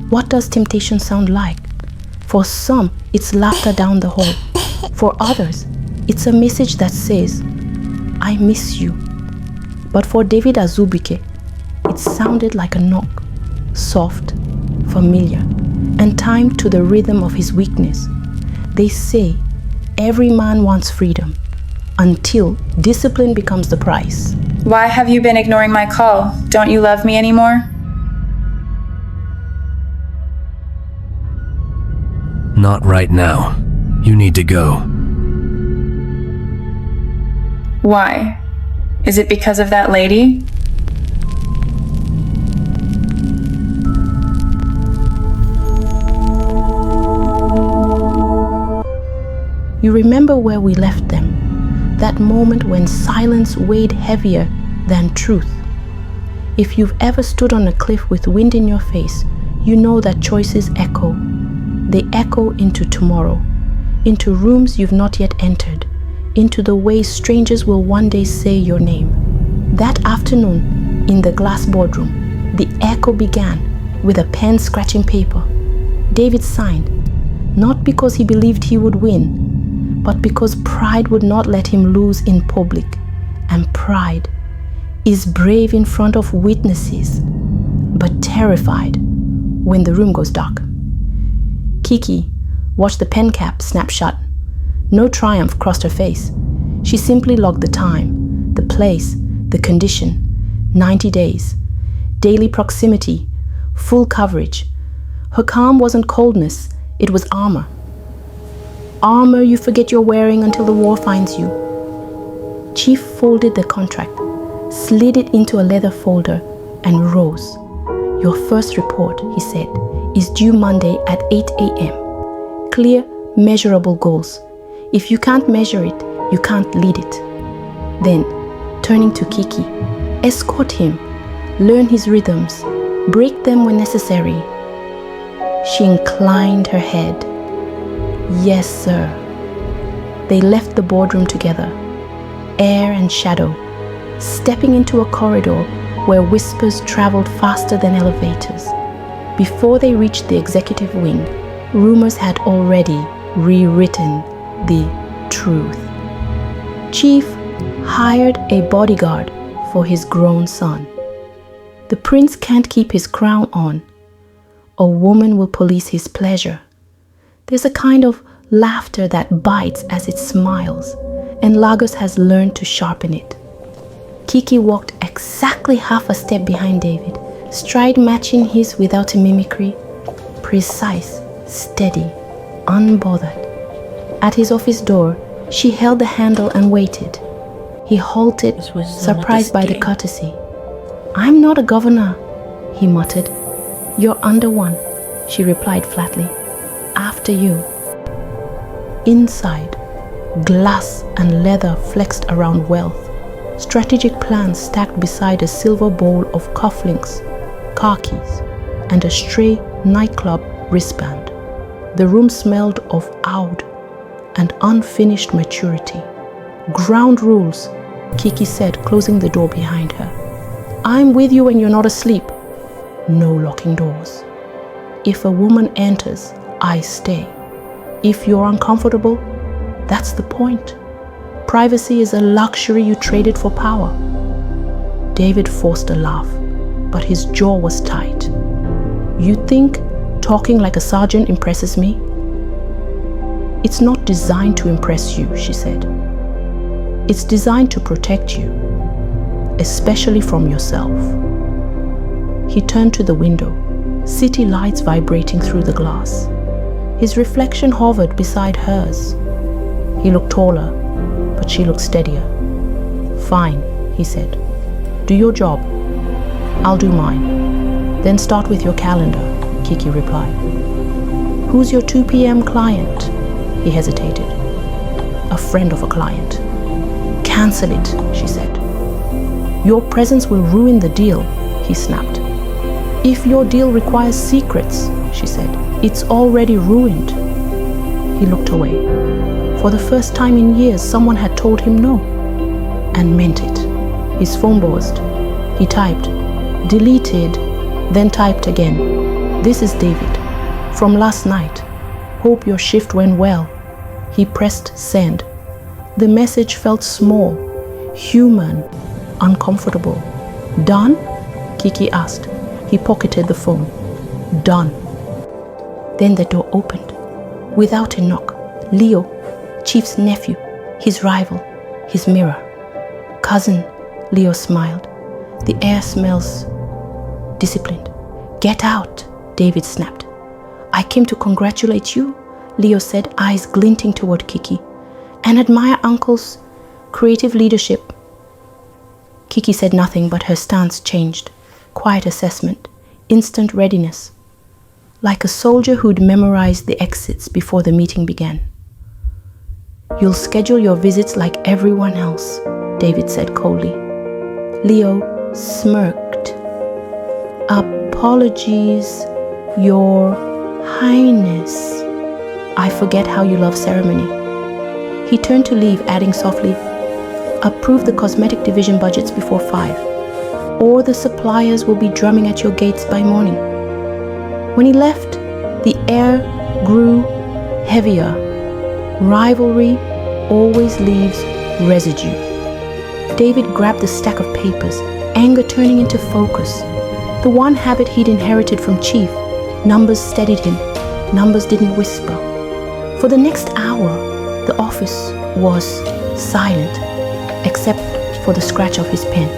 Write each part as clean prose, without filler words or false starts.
What does temptation sound like? For some, it's laughter down the hall. For others, it's a message that says, I miss you. But for David Azubike, it sounded like a knock, soft, familiar, and timed to the rhythm of his weakness. They say every man wants freedom until discipline becomes the price. Why have you been ignoring my call? Don't you love me anymore? Not right now. You need to go. Why? Is it because of that lady? You remember where we left them, that moment when silence weighed heavier than truth. If you've ever stood on a cliff with wind in your face, you know that choices echo. They echo into tomorrow, into rooms you've not yet entered, into the way strangers will one day say your name. That afternoon, in the glass boardroom, the echo began with a pen scratching paper. David signed, not because he believed he would win, but because pride would not let him lose in public. And pride is brave in front of witnesses, but terrified when the room goes dark. Kiki watched the pen cap snap shut. No triumph crossed her face. She simply logged the time, the place, the condition. 90 days. Daily proximity. Full coverage. Her calm wasn't coldness, it was armor. Armor you forget you're wearing until the war finds you. Chief folded the contract, slid it into a leather folder, and rose. Your first report, he said, is due Monday at 8 a.m. Clear, measurable goals. If you can't measure it, you can't lead it. Then, turning to Kiki, escort him, learn his rhythms, break them when necessary. She inclined her head. Yes, sir. They left the boardroom together, air and shadow, stepping into a corridor where whispers traveled faster than elevators. Before they reached the executive wing, rumors had already rewritten the truth. Chief hired a bodyguard for his grown son. The prince can't keep his crown on. A woman will police his pleasure. There's a kind of laughter that bites as it smiles, and Lagos has learned to sharpen it. Kiki walked exactly half a step behind David, stride matching his without a mimicry, precise, steady, unbothered. At his office door, she held the handle and waited. He halted, surprised by the courtesy. I'm not a governor, he muttered. You're under one, she replied flatly. After you. Inside, glass and leather flexed around wealth. Strategic plans stacked beside a silver bowl of cufflinks, car keys, and a stray nightclub wristband. The room smelled of oud and unfinished maturity. Ground rules, Kiki said, closing the door behind her. I'm with you when you're not asleep. No locking doors. If a woman enters, I stay. If you're uncomfortable, that's the point. Privacy is a luxury you traded for power. David forced a laugh, but his jaw was tight. You think talking like a sergeant impresses me? It's not designed to impress you, she said. It's designed to protect you, especially from yourself. He turned to the window, city lights vibrating through the glass. His reflection hovered beside hers. He looked taller, but she looked steadier. Fine, he said. Do your job. I'll do mine. Then start with your calendar, Kiki replied. Who's your 2 p.m. client? He hesitated. A friend of a client. Cancel it, she said. Your presence will ruin the deal, he snapped. If your deal requires secrets, she said, it's already ruined. He looked away. For the first time in years, someone had told him no, and meant it. His phone buzzed. He typed, deleted, then typed again. This is David. From last night. Hope your shift went well. He pressed send. The message felt small, human, uncomfortable. Done? Kiki asked. He pocketed the phone. Done. Then the door opened. Without a knock, Leo, Chief's nephew, his rival, his mirror. Cousin, Leo smiled. The air smells disciplined. Get out, David snapped. I came to congratulate you, Leo said, eyes glinting toward Kiki, and admire Uncle's creative leadership. Kiki said nothing, but her stance changed. Quiet assessment, instant readiness. Like a soldier who'd memorized the exits before the meeting began. You'll schedule your visits like everyone else, David said coldly. Leo smirked. Apologies, Your Highness. I forget how you love ceremony. He turned to leave, adding softly, approve the cosmetic division budgets before 5, or the suppliers will be drumming at your gates by morning. When he left, the air grew heavier. Rivalry always leaves residue. David grabbed the stack of papers, anger turning into focus. The one habit he'd inherited from Chief. Numbers steadied him. Numbers didn't whisper. For the next hour, the office was silent, except for the scratch of his pen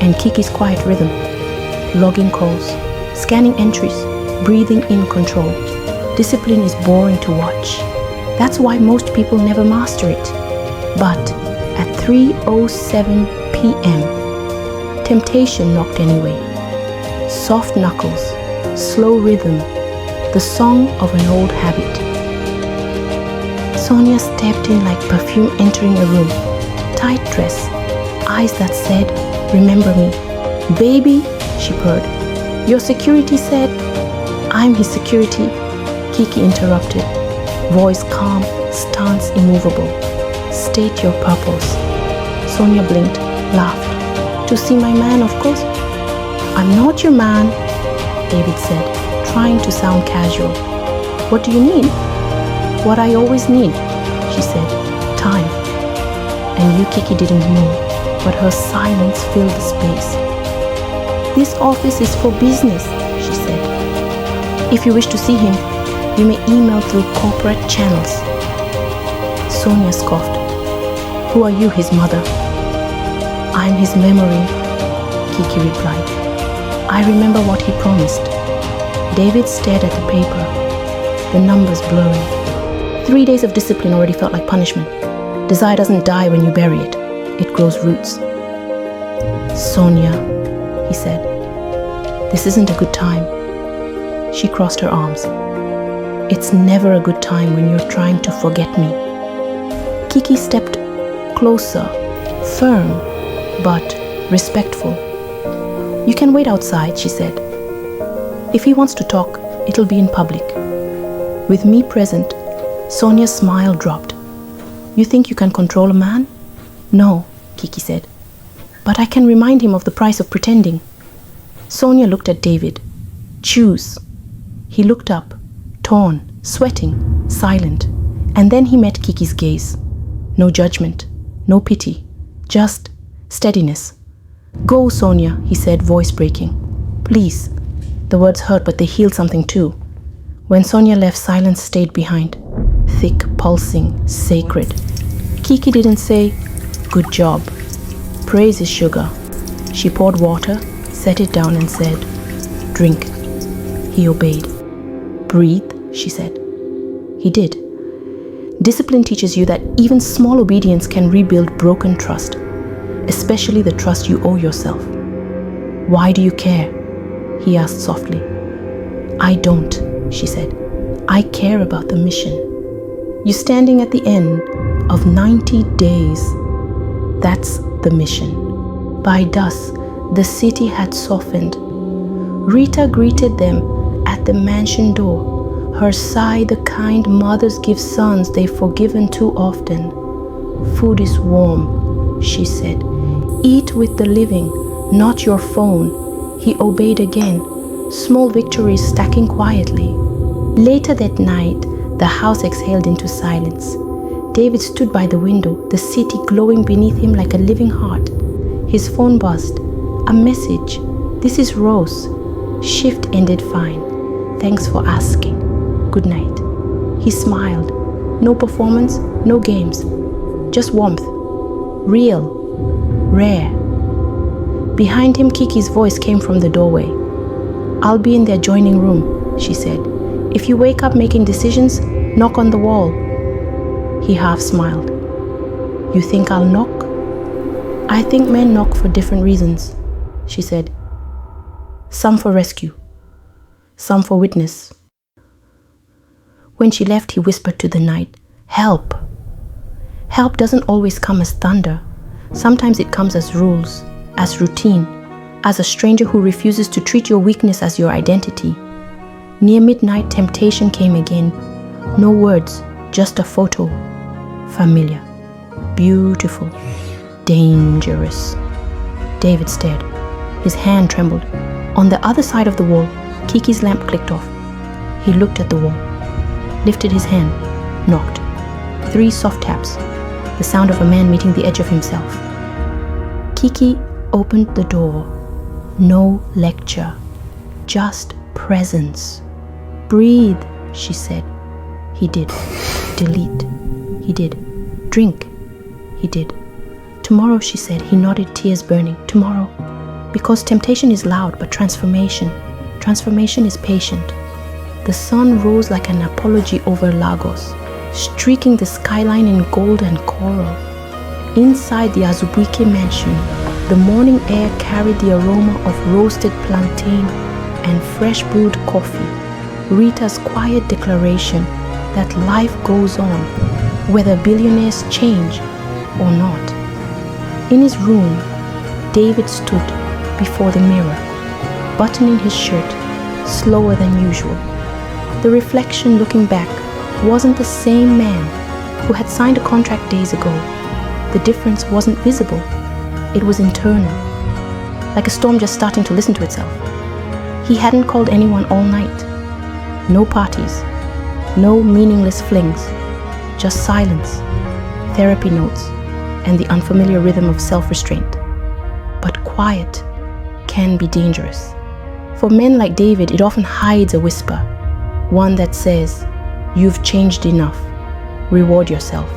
and Kiki's quiet rhythm. Logging calls, scanning entries, breathing in control. Discipline is boring to watch. That's why most people never master it. But at 3:07 p.m., temptation knocked anyway. Soft knuckles, slow rhythm, the song of an old habit. Sonia stepped in like perfume entering a room. Tight dress, eyes that said, remember me. Baby, she purred. Your security said, I'm his security, Kiki interrupted. Voice calm, stance immovable. State your purpose. Sonia blinked, laughed. To see my man, of course. I'm not your man, David said, trying to sound casual. What do you need? What I always need, she said. Time. And you, Kiki, didn't move, but her silence filled the space. This office is for business, she said. If you wish to see him, you may email through corporate channels. Sonia scoffed. Who are you, his mother? I'm his memory, Kiki replied. I remember what he promised. David stared at the paper, the numbers blurring. 3 days of discipline already felt like punishment. Desire doesn't die when you bury it. It grows roots. Sonia, he said, this isn't a good time. She crossed her arms. It's never a good time when you're trying to forget me. Kiki stepped closer, firm, but respectful. You can wait outside, she said. If he wants to talk, it'll be in public. With me present, Sonia's smile dropped. You think you can control a man? No, Kiki said. But I can remind him of the price of pretending. Sonia looked at David. Choose. He looked up, torn, sweating, silent. And then he met Kiki's gaze. No judgment, no pity, just steadiness. Go, Sonia, he said, voice breaking. Please. The words hurt, but they healed something too. When Sonia left, silence stayed behind. Thick, pulsing, sacred. Kiki didn't say, good job. Praise is sugar. She poured water, set it down and said, drink. He obeyed. Breathe, she said. He did. Discipline teaches you that even small obedience can rebuild broken trust, especially the trust you owe yourself. Why do you care? He asked softly. I don't, she said. I care about the mission. You're standing at the end of 90 days. That's the mission. By dusk, the city had softened. Rita greeted them at the mansion door. Her sigh, the kind mothers give sons they've forgiven too often. Food is warm, she said. Eat with the living, not your phone. He obeyed again. Small victories stacking quietly. Later that night, the house exhaled into silence. David stood by the window, the city glowing beneath him like a living heart. His phone buzzed. A message. "This is Rose. Shift ended fine. Thanks for asking. Good night." He smiled. No performance, no games. Just warmth. Real. Rare. Behind him, Kiki's voice came from the doorway. "I'll be in the adjoining room," she said. "If you wake up making decisions, knock on the wall." He half smiled. "You think I'll knock?" "I think men knock for different reasons," she said. "Some for rescue, some for witness." When she left, he whispered to the night, "Help." Help doesn't always come as thunder. Sometimes it comes as rules, as routine, as a stranger who refuses to treat your weakness as your identity. Near midnight, temptation came again. No words, just a photo. Familiar, beautiful, dangerous. David stared. His hand trembled. On the other side of the wall, Kiki's lamp clicked off. He looked at the wall, lifted his hand, knocked. 3 soft taps, the sound of a man meeting the edge of himself. Kiki opened the door. No lecture, just presence. "Breathe," she said. He did. "Delete." He did. "Drink." He did. "Tomorrow," she said. He nodded, tears burning. "Tomorrow." Because temptation is loud, but transformation is patient. The sun rose like an apology over Lagos, streaking the skyline in gold and coral. Inside the Azubuike mansion, the morning air carried the aroma of roasted plantain and fresh brewed coffee. Rita's quiet declaration that life goes on, whether billionaires change or not. In his room, David stood before the mirror, buttoning his shirt, slower than usual. The reflection looking back wasn't the same man who had signed a contract days ago. The difference wasn't visible. It was internal, like a storm just starting to listen to itself. He hadn't called anyone all night. No parties, no meaningless flings, just silence, therapy notes, and the unfamiliar rhythm of self-restraint. But quiet can be dangerous. For men like David, it often hides a whisper, one that says, "You've changed enough. Reward yourself."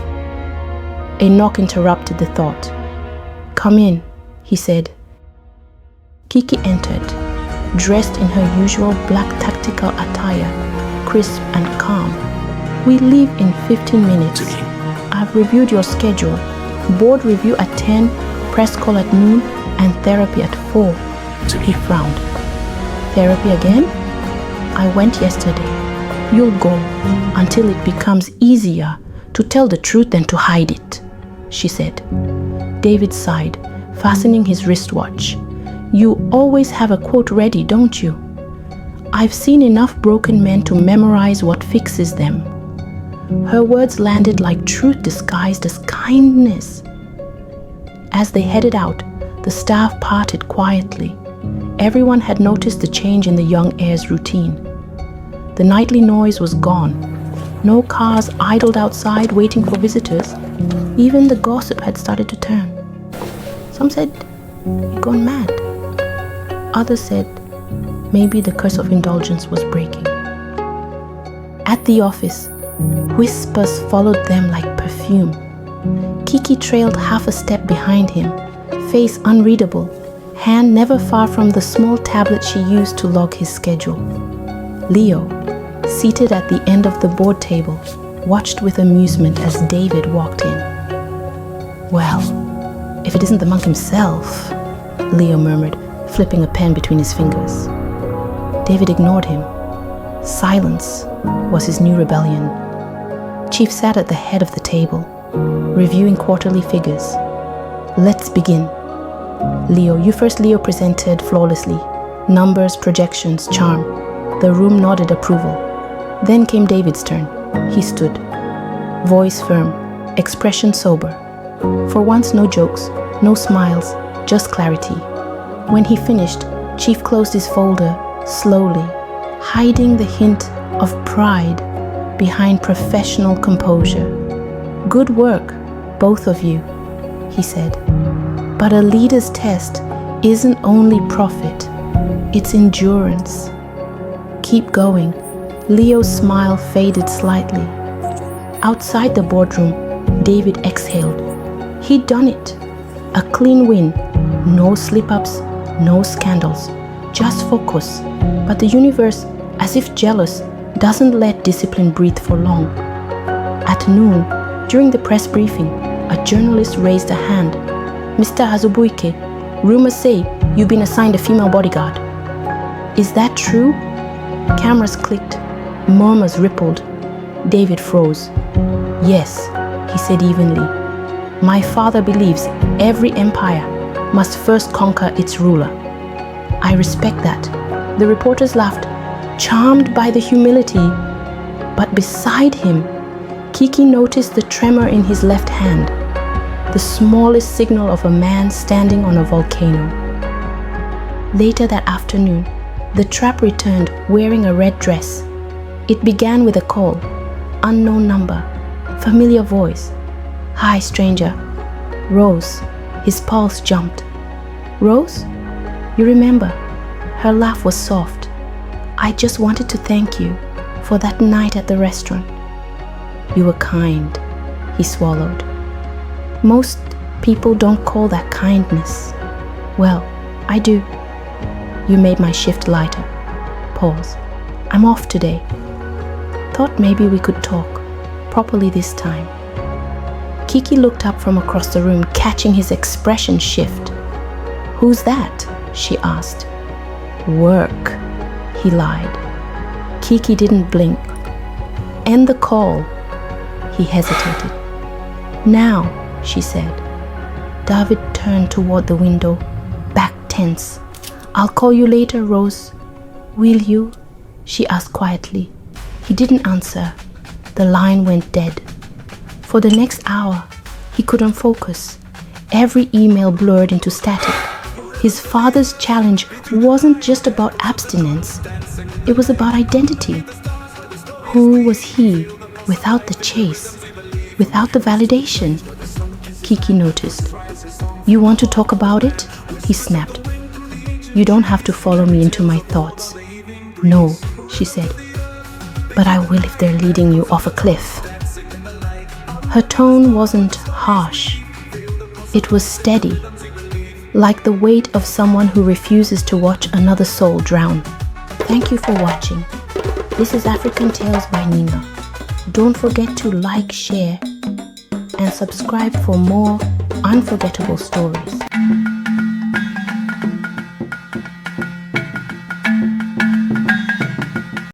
A knock interrupted the thought. "Come in," he said. Kiki entered, dressed in her usual black tactical attire, crisp and calm. "We leave in 15 minutes. I've reviewed your schedule. Board review at 10, press call at noon, and therapy at 4. He frowned. "Therapy again? I went yesterday. You'll go until it becomes easier to tell the truth than to hide it," she said. David sighed, fastening his wristwatch. "You always have a quote ready, don't you?" "I've seen enough broken men to memorize what fixes them." Her words landed like truth disguised as kindness. As they headed out, the staff parted quietly. Everyone had noticed the change in the young heir's routine. The nightly noise was gone. No cars idled outside waiting for visitors. Even the gossip had started to turn. Some said he'd gone mad. Others said maybe the curse of indulgence was breaking. At the office, whispers followed them like perfume. Kiki trailed half a step behind him, face unreadable, hand never far from the small tablet she used to log his schedule. Leo, seated at the end of the board table, watched with amusement as David walked in. "Well, if it isn't the monk himself," Leo murmured, flipping a pen between his fingers. David ignored him. Silence was his new rebellion. Chief sat at the head of the table, reviewing quarterly figures. "Let's begin." Leo presented flawlessly. Numbers, projections, charm. The room nodded approval. Then came David's turn. He stood, voice firm, expression sober. For once, no jokes, no smiles, just clarity. When he finished, Chief closed his folder, slowly, hiding the hint of pride behind professional composure. "Good work, both of you," he said. "But a leader's test isn't only profit, it's endurance. Keep going." Leo's smile faded slightly. Outside the boardroom, David exhaled. He'd done it. A clean win. No slip-ups, no scandals. Just focus. But the universe, as if jealous, doesn't let discipline breathe for long. At noon, during the press briefing, a journalist raised a hand. "Mr. Azubuike, rumors say you've been assigned a female bodyguard. Is that true?" Cameras clicked. Murmurs rippled. David froze. "Yes," he said evenly. "My father believes every empire must first conquer its ruler. I respect that." The reporters laughed, charmed by the humility. But beside him, Kiki noticed the tremor in his left hand, the smallest signal of a man standing on a volcano. Later that afternoon, the trap returned wearing a red dress. It began with a call. Unknown number. Familiar voice. "Hi, stranger." "Rose." His pulse jumped. "Rose? You remember?" Her laugh was soft. "I just wanted to thank you for that night at the restaurant." "You were kind," he swallowed. "Most people don't call that kindness." "Well, I do." "You made my shift lighter." Pause. "I'm off today. Thought maybe we could talk, properly this time." Kiki looked up from across the room, catching his expression shift. "Who's that?" she asked. "Work," he lied. Kiki didn't blink. "End the call." He hesitated. "Now," she said. David turned toward the window, back tense. "I'll call you later, Rose." "Will you?" she asked quietly. He didn't answer. The line went dead. For the next hour, he couldn't focus. Every email blurred into static. His father's challenge wasn't just about abstinence. It was about identity. Who was he without the chase, without the validation? Kiki noticed. "You want to talk about it?" he snapped. "You don't have to follow me into my thoughts." "No," she said. "But I will if they're leading you off a cliff." Her tone wasn't harsh. It was steady, like the weight of someone who refuses to watch another soul drown. Thank you for watching. This is African Tales by Nina. Don't forget to like, share, and subscribe for more unforgettable stories.